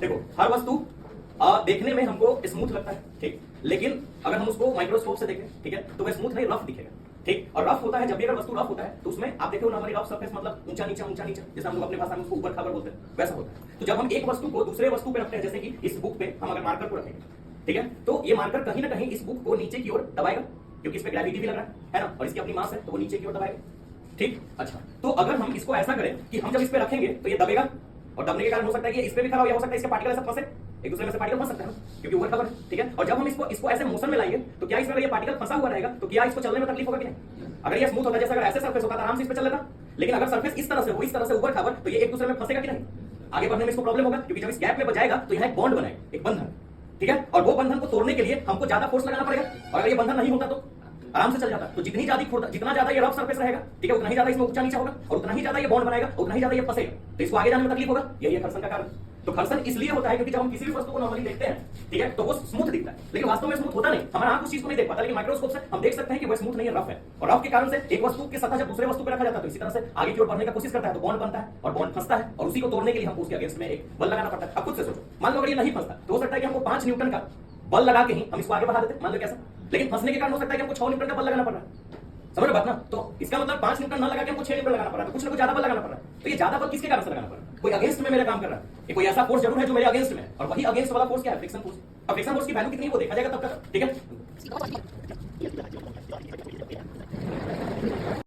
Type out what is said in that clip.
देखो हर वस्तु देखने में हमको स्मूथ लगता है, ठीक, लेकिन अगर हम उसको माइक्रोस्कोप से देखें, ठीक है, तो वह स्मूथ नहीं, रफ दिखेगा, ठीक। और रफ होता है, जब भी अगर वस्तु रफ होता है तो उसमें आप देखो नॉर्मली रफ सरफेस मतलब ऊंचा नीचा जैसे हम लोग अपने भाषा में उसको ऊपर खाबर बोलते हैं, वैसा होता है। तो जब हम एक वस्तु को दूसरे वस्तु पे रखते हैं, जैसे कि इस बुक पे हम अगर मार्कर को रखेंगे, ठीक है, तो ये मार्कर कहीं ना कहीं इस बुक को नीचे की ओर दबाएगा, क्योंकि इस पे ग्रेविटी भी लग रहा है ना, और इसकी अपनी मास है तो वो नीचे की ओर दबाएगा, ठीक। अच्छा, तो अगर हम इसको ऐसा करें कि हम जब इस पे रखेंगे तो ये दबेगा, और दबने के कारण हो सकता है कि इस पे भी खड़ा हो, या हो सकता है इसके पार्टिकल ऐसा फंसे, एक दूसरे में से पार्टिकल फंस सकते हैं, क्योंकि ऊपर खबर है, ठीक है। और जब हम इसको ऐसे मोशन में लाएंगे तो क्या इसमें अगर ये पार्टिकल फंसा हुआ रहेगा तो क्या इसको चलने में तकलीफ होगा कि नहीं? अगर ये स्मूथ होता, जैसे अगर ऐसे सरफेस होता तो आराम से इस पे चल लेता, लेकिन अगर सरफेस इस तरह से हो, इस तरह से ऊपर खबर, तो ये एक दूसरे में फंसेगा कि नहीं? आगे बढ़ने में इसको प्रॉब्लम होगा, क्योंकि जब इस गैप में बजाएगा तो यहाँ एक बॉन्ड बनाएगा, एक बंधन, ठीक है। और वो बंधन को तोड़ने के लिए हमको ज्यादा फोर्स लगाना पड़ेगा, और अगर ये बंधन नहीं होता तो आराम से चल जाता। तो जितना ज्यादा ये रफ सरफेस रहेगा, ठीक है, उतना ही ज्यादा इसमें ऊंचा नीचा होगा, और उतना ही ज्यादा ये बॉन्ड बनाएगा, उतना ही ज्यादा ये फंसेगा, तो इसको आगे जाने में तकलीफ होगा। यही है घर्षण का कारण। तो घर्षण इसलिए होता है क्योंकि जब हम किसी भी वस्तु को नॉर्मली देखते हैं, ठीक है, तो वो स्मूथ दिखता है, लेकिन वास्तव में स्मूथ होता नहीं। हमारा आंख उस चीज को नहीं देख पाता, लेकिन माइक्रोस्कोप से हम देख सकते हैं कि वो स्मूथ नहीं है, रफ है। और रफ के कारण से एक वस्तु की सतह जब दूसरे वस्तु पर रखा जाता है तो इसी तरह से आगे की ओर बढ़ने का कोशिश करता है, तो बॉन्ड बनता है और बॉन्ड फंसता है, और उसी को तोड़ने के लिए हमको उसके अगेंस्ट में एक बल लगाना पड़ता है। अब खुद से सोचो, मान लो अगर ये नहीं फंसता तो हो सकता है कि हमको 5 न्यूटन का बल लगा के ही हम इसको आगे बढ़ा देते, मान लो कैसा, लेकिन फंसने के कारण हो सकता है कि हमको 6 न्यूटन का बल लगाना पड़ रहा है। समझ रहे बात ना? तो इसका मतलब 5 न्यूटन न लगा के हमको 6 न्यूटन लगाना पड़ रहा है, तो कुछ ना कुछ ज्यादा बल लगाना पड़ रहा है। तो ये ज्यादा बल किसके कारण से लगाना पड़ रहा है? कोई अगेंस्ट में मेरे काम कर रहा है, ये कोई ऐसा फोर्स जरूर है जो मेरे अगेंस्ट में है, और वही अगेंस्ट वाला फोर्स क्या है? Friction force. अब फ्रिक्शन फोर्स की वैल्यू कितनी है वो देखा जाएगा तब तक, ठीक है।